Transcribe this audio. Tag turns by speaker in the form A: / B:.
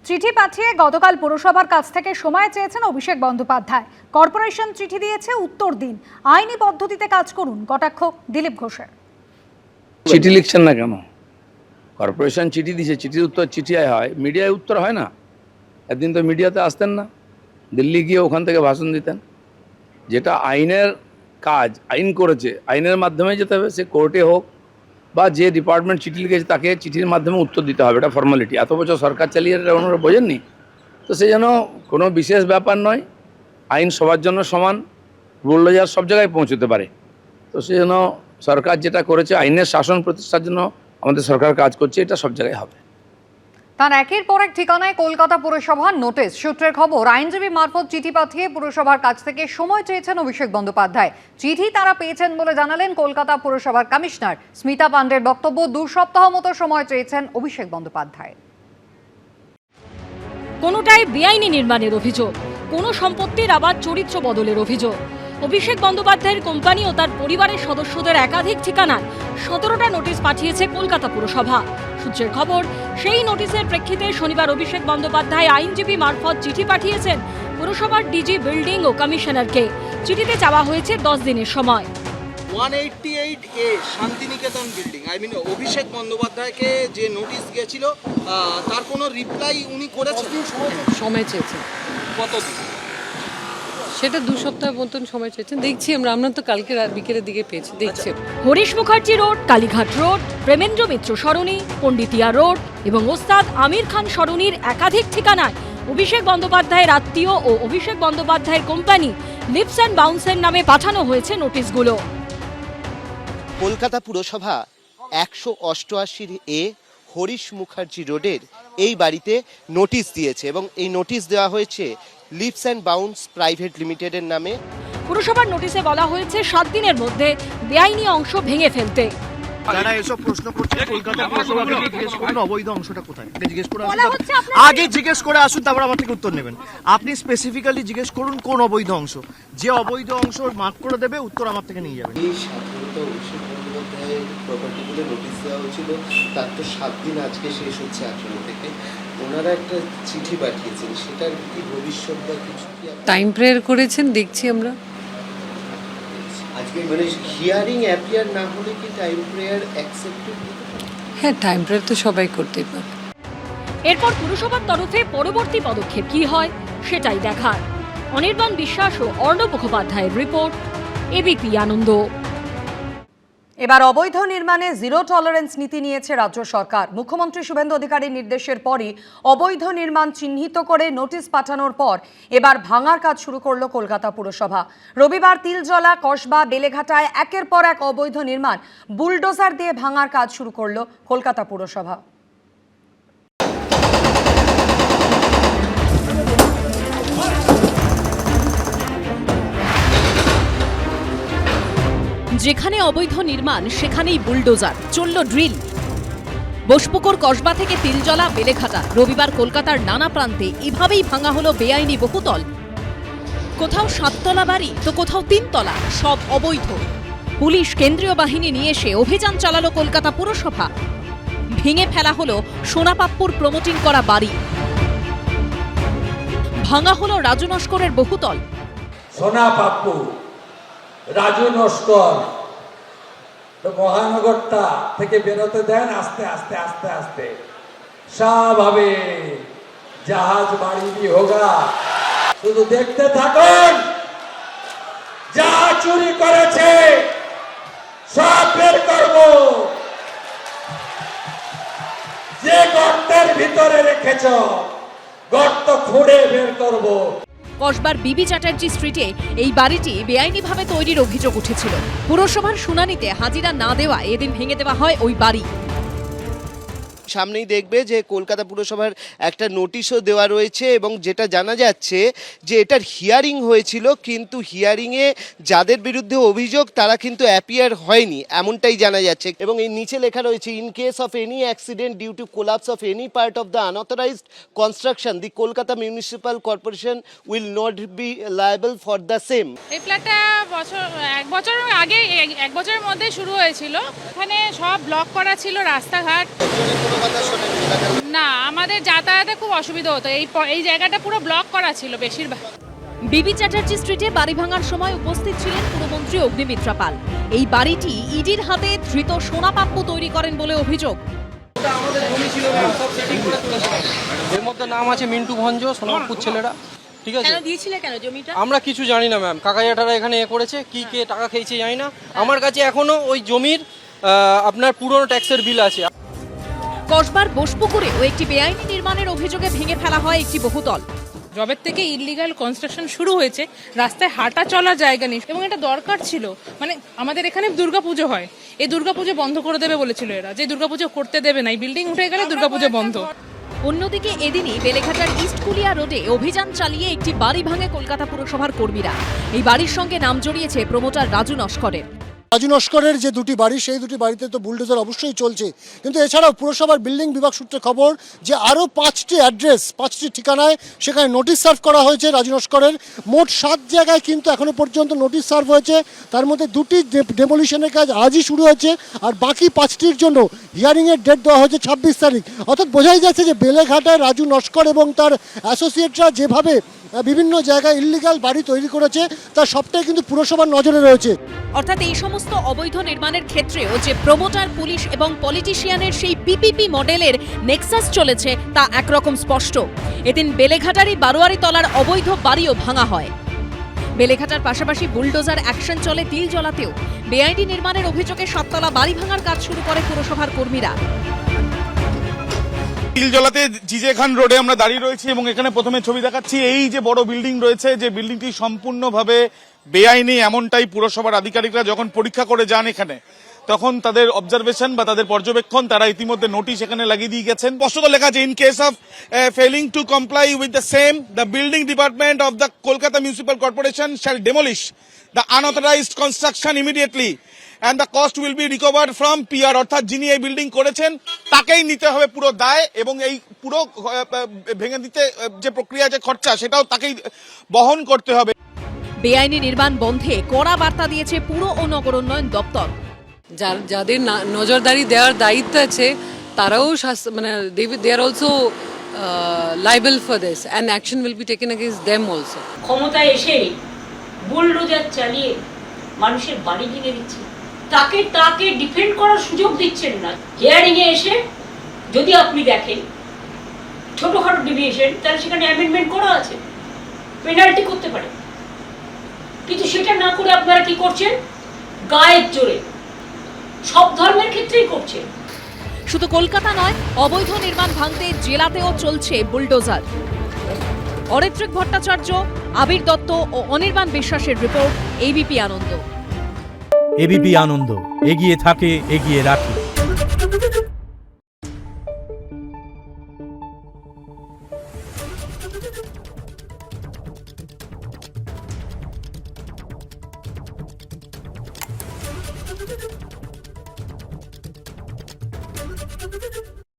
A: চিঠি পাঠিয়ে গতকাল পুরসভার কাছ থেকে সময় চেয়েছেন অভিষেক বন্দ্যোপাধ্যায়। কর্পোরেশন চিঠি দিয়েছে, উত্তর দিন, আইনি পদ্ধতিতে কাজ করুন, কটাক্ষ দিলীপ ঘোষের।
B: চিঠি লিখছেন না কেন? কর্পোরেশন চিঠি দিয়েছে, চিঠির উত্তর চিঠিয়ায় হয়, মিডিয়ায় উত্তর হয় না। একদিন তো মিডিয়াতে আসতেন না, দিল্লি গিয়ে ওখান থেকে ভাষণ দিতেন। যেটা আইনের কাজ, আইন করেছে, আইনের মাধ্যমে যেতে হবে। সে কোর্টে হোক বা যে ডিপার্টমেন্ট চিঠি লিখেছে তাকে চিঠির মাধ্যমে উত্তর দিতে হবে, এটা ফর্মালিটি। এত বছর সরকার চালিয়ে ওনারা বোঝেননি তো? সেই জন্য কোনো বিশেষ ব্যাপার নয়, আইন সবার জন্য সমান, বুলডোজার সব জায়গায় পৌঁছতে পারে। তো সেই জন্য সরকার যেটা করেছে, আইনের শাসন প্রতিষ্ঠার জন্য আমাদের সরকার কাজ করছে, এটা সব জায়গায় হবে।
C: তার একের পর এক ঠিকানায় কলকাতা পুরসভার নোটিশ। সূত্রের খবর, আইনজীবী মারফত চিঠি পাঠিয়ে পুরসভার কাছ থেকে সময় চেয়েছেন অভিষেক বন্দ্যোপাধ্যায়। চিঠি তারা পেয়েছেন বলে জানালেন কলকাতা পুরসভার কমিশনার স্মিতা পান্ডের বক্তব্য। 2 সপ্তাহ মতো সময় চেয়েছেন অভিষেক বন্দ্যোপাধ্যায়।
D: কোনোটাই বেআইনি নির্মাণের অভিযোগ, কোনো সম্পত্তির আবার চরিত্র বদলের অভিযোগ। অভিষেক বন্দ্যোপাধ্যায়ের কোম্পানি ও তার পরিবারের সদস্যদের একাধিক ঠিকানায় 17টা নোটিশ পাঠিয়েছে কলকাতা পুরসভা। সূত্রের খবর, সেই নোটিশের প্রেক্ষিতে শনিবার অভিষেক বন্দ্যোপাধ্যায় আইনজীবী মারফত চিঠি পাঠিয়েছেন পুরসভার ডিজি, বিল্ডিং ও কমিশনারকে। চিঠিতে চাওয়া হয়েছে 10 দিনের সময়।
E: 188A শান্তিনিকেতন বিল্ডিং, অভিষেক বন্দ্যোপাধ্যায়কে যে নোটিশ গিয়েছিল তার কোনো রিপ্লাই উনি করেছেন?
F: সময় চেয়েছেন।
E: কতদিন?
F: সেটা 2 সপ্তাহ মতন সময় চেয়েছেন। দেখছি আমরা তো কালকে রাত বিকেলের দিকে পেয়েছি, দেখছি।
D: হরিশ মুখার্জি রোড, কালীঘাট রোড, প্রেমেন্দ্র মিত্র সরণি, পণ্ডিতিয়া রোড এবং ওস্তাদ আমির খান সরণির একাধিক ঠিকানায় অভিষেক বন্দ্যোপাধ্যায়ের আত্মীয় ও অভিষেক বন্দ্যোপাধ্যায়ের কোম্পানি লিপস অ্যান্ড বাউন্সের নামে পাঠানো হয়েছে নোটিশগুলো।
G: কলকাতা পুরসভা 188A হরিশ মুখার্জি রোডের এই বাড়িতে নোটিশ দিয়েছে এবং এই নোটিশ দেওয়া হয়েছে লিপস অ্যান্ড বাউন্স প্রাইভেট লিমিটেডের নামে।
D: পুরসভার নোটিশে বলা হয়েছে 7 দিনের মধ্যে বেআইনি অংশ ভেঙে ফেলতে।
H: যারা এসব প্রশ্ন করছে কলকাতা পুরসভাকে জিজ্ঞেস করুন অবৈধ অংশটা কোথায়, জিজ্ঞেস করে আগে জিজ্ঞেস করে আসুন, তারপর আমার থেকে উত্তর নেবেন। আপনি স্পেসিফিক্যালি জিজ্ঞেস করুন কোন অবৈধ অংশ, যে অবৈধ অংশ মার্ক করে দেবে, উত্তর আমার থেকে নিয়ে যাবেন।
I: এই সাধারণত অভিষেক বন্দ্যোপাধ্যায়ের প্রপার্টিগুলো নোটিশ দেওয়া হয়েছিল, তার তো 7 দিন আজকে শেষ হচ্ছে 18 থেকে। ওনারা একটা চিঠি পাঠিয়েছেন, সেটার কি ভবিষ্যৎ বা কিছু
F: টাইম প্রেয়ার করেছেন, দেখছি আমরা।
I: আজকে হিয়ারিং অ্যাপিয়ার না হলে কি টাইম প্রেয়ার অ্যাকসেপ্টেড?
F: হ্যাঁ, টাইম প্রেয়ার তো সবাই করতেই পারে।
D: এরপর পুরসভার তরফে পরবর্তী পদক্ষেপ কি হয় সেটাই দেখার। অনির্বাণ বিশ্বাস ও অর্ণব মুখোপাধ্যায়ের রিপোর্ট, এবিপি আনন্দ।
C: এবার অবৈধ নির্মাণে 0 টলারেন্স নীতি নিয়েছে রাজ্য সরকার। মুখ্যমন্ত্রী শুভেন্দু অধিকারীর নির্দেশের পরই অবৈধ নির্মাণ চিহ্নিত করে নোটিশ পাঠানোর পর এবার ভাঙার কাজ শুরু করল কলকাতা পুরসভা। রবিবার তিলজলা, কসবা, বেলেঘাটায় একের পর এক অবৈধ নির্মাণ বুলডোজার দিয়ে ভাঙার কাজ শুরু করল কলকাতা পুরসভা।
J: যেখানে অবৈধ নির্মাণ সেখানেই বুলডোজার, চলল ড্রিল। বোসপুকুর, কসবা থেকে তিলজলা, বেলেঘাটা, রবিবার কলকাতার নানা প্রান্তে এভাবেই ভাঙা হলো বেআইনি বহুতল। কোথাও 7 তলা বাড়ি তো কোথাও 3 তলা, সব অবৈধ। পুলিশ, কেন্দ্রীয় বাহিনী নিয়ে এসে অভিযান চালালো কলকাতা পুরসভা। ভেঙে ফেলা হলো সোনাপাপ্পুর প্রমোটিং করা বাড়ি। ভাঙা হলো রাজু নস্করের বহুতল।
K: সোনাপাপ্পু, রাজু নস্কর মহানগরটা থেকে বেরোতে দেন, আস্তে আস্তে আস্তে আস্তে সব হবে, জাহাজ বাড়ি भी होगा। শুধু দেখতে থাকুন, যা চুরি করেছে সব বের করব, যে গর্তের ভিতরে রেখেছ গর্ত খুঁড়ে বের করব।
J: কসবার বিবি চ্যাটার্জি স্ট্রিটে এই বাড়িটি বেআইনিভাবে তৈরির অভিযোগ উঠেছিল। পুরসভার শুনানিতে হাজিরা না দেওয়া এদিন ভেঙে দেওয়া হয় ওই বাড়ি।
G: সামনেই দেখবে যে কলকাতা পুরসভার একটা নোটিশও দেওয়া রয়েছে এবং যেটা জানা যাচ্ছে যে এটার হিয়ারিং হয়েছিল, কিন্তু হিয়ারিংয়ে যাদের বিরুদ্ধে অভিযোগ তারা কিন্তু অ্যাপিয়ার হয়নি, এমনটাই জানা যাচ্ছে। এবং এই নিচে লেখা রয়েছে, in case of any accident due to collapse of any part of the unauthorised construction the Kolkata municipal corporation will not be liable for the same.
L: এই ফ্ল্যাটটা এক বছরের মধ্যে শুরু হয়েছিল। এখানে সব ব্লক করা ছিল রাস্তাঘাট।
G: কথা শোনেন?
L: না, আমাদের যাতায়াতে খুব অসুবিধা হতো। এই জায়গাটা পুরো ব্লক করা ছিল বেশিরভাগ।
J: বিবি চ্যাটার্জি স্ট্রিটে বাড়ি ভাঙার সময় উপস্থিত ছিলেন পুরমন্ত্রী অগ্নিমিত্রা পাল। এই বাড়িটি ইডির হাতে ধৃত সোনাপাপ্য তৈরি করেন বলে অভিযোগ।
M: এর মধ্যে নাম আছে মিন্টু ভঞ্জ, সোনাপুর ছেলেরা, ঠিক আছে?
L: কেন দিয়েছিলে কেন জমিটা?
M: আমরা কিছু জানি না ম্যাম, কাকাইয়াটারা এখানে করেছে, কি কে টাকা খেয়েছে জানি না। আমার কাছে এখনো ওই জমির আপনার পুরনো ট্যাক্সের বিল আছে।
J: কসবার বোসপুকুরেও একটি বেআইনি নির্মাণের অভিযোগে ভেঙে ফেলা হয় একটি বহুতল।
L: জবের থেকে ইললিগাল কনস্ট্রাকশন শুরু হয়েছে, রাস্তায় হাঁটা চলার জায়গা নেই এবং এটা দরকার ছিল। মানে আমাদের এখানে দুর্গাপুজো হয়, এই দুর্গাপুজো বন্ধ করে দেবে বলেছিল এরা, যে দুর্গাপুজো করতে দেবে না, এই বিল্ডিং উঠে গেলে দুর্গাপুজো বন্ধ।
J: অন্যদিকে এদিনই বেলেঘাটার ইস্ট কুলিয়া রোডে অভিযান চালিয়ে একটি বাড়ি ভাঙে কলকাতা পুরসভার কর্মীরা। এই বাড়ির সঙ্গে নাম জড়িয়েছে প্রমোটার রাজু নস্করের।
N: রাজু নস্করের যে দুটি বাড়ি, সেই দুটি বাড়িতে তো বুলডোজার অবশ্যই চলছে, কিন্তু এছাড়াও পুরসভার বিল্ডিং বিভাগ সূত্রে খবর যে আরও 5টি অ্যাড্রেস, 5টি ঠিকানায় সেখানে নোটিশ সার্ভ করা হয়েছে রাজু নস্করের। মোট 7 জায়গায় কিন্তু এখনো পর্যন্ত নোটিশ সার্ভ হয়েছে, তার মধ্যে 2টি ডেমোলিশনের কাজ আজই শুরু হয়েছে, আর বাকি 5টির জন্য হিয়ারিংয়ের ডেট দেওয়া হয়েছে 26 তারিখ। অর্থাৎ বোঝাই যাচ্ছে যে বেলেঘাটায় রাজু নস্কর এবং তার অ্যাসোসিয়েটরা যেভাবে বিভিন্ন জায়গায় ইল্লিগাল বাড়ি তৈরি করেছে, তার সবটাই কিন্তু পুরসভার নজরে রয়েছে।
J: অর্থাৎ এই সমস্ত অবৈধ নির্মাণের ক্ষেত্রেও যে প্রমোটার, পুলিশ এবং পলিটিশিয়ানের সেই পিপিপি মডেলের নেক্সাস চলেছে তা একরকম স্পষ্ট। এদিন বেলেঘাটারই বারোয়ারি তলার অবৈধ বাড়িও ভাঙা হয়। বেলেঘাটার পাশাপাশি বুলডোজার অ্যাকশন চলে তিলজলাতেও। বেআইনি নির্মাণের অভিযোগে 7তলা বাড়ি ভাঙার কাজ শুরু করে পুরসভার কর্মীরা।
O: তিলজলাতে জিজে খান রোডে আমরা দাঁড়িয়ে রয়েছি এবং এখানে প্রথমে ছবি দেখাচ্ছি। এই যে বড় বিল্ডিং রয়েছে, যে বিল্ডিংটি সম্পূর্ণভাবে বেআইনি, এমনটাই পুরসভার আধিকারিকরা যখন পরীক্ষা করে যান এখানে, তখন তাদের অবজারভেশন বা তাদের পর্যবেক্ষণ তারা ইতিমধ্যে নোটিশ এখানে লাগিয়ে দিয়ে গেছেন। স্পষ্টত লেখা আছে, in case of failing to comply with the same, the building department of the Kolkata municipal corporation shall demolish the unauthorised construction immediately and the cost will be recovered from PR। অর্থাৎ যিনি এই বিল্ডিং করেছেন তাকেই নিতে হবে পুরো দায়, এবং এই পুরো ভেঙে দিতে যে প্রক্রিয়া, যে খরচা, সেটাও তাকেই বহন করতে হবে।
J: বেআইনি নির্মাণ বন্ধে কড়া বার্তা দিয়েছে পুর ও নগর উন্নয়ন দপ্তর।
F: যাদের নজরদারি দেওয়ার দায়িত্ব আছে তারাও মানে they are also liable for this and action will be taken against them also.
D: ক্ষমতায় এসে বুলডোজার চালিয়ে মানুষের বাড়ি ভেঙে দিচ্ছে, তাকে ডিফেন্ড করার সুযোগ দিচ্ছেন না। হিয়ারিং এ এসে যদি আপনি দেখেন ছোটখাটো ডিভিয়েশন, তাহলে সেখানে অ্যামেন্ডমেন্ট করা আছে, পেনাল্টি করতে পারে, কিন্তু সেটা না করে আপনারা কি করছেন? গায়ের জোরে সব ধর্মের ক্ষেত্রেই করছেন।
J: শুধু কলকাতা নয়, অবৈধ নির্মাণ ভাঙতে জেলাতেও চলছে বুলডোজার। অরিত্রিক ভট্টাচার্য, আবির দত্ত ও অনির্বাণ বিশ্বাসের রিপোর্ট, এবিপি আনন্দ।
P: এবিপি আনন্দ, এগিয়ে থাকে, এগিয়ে রাখে।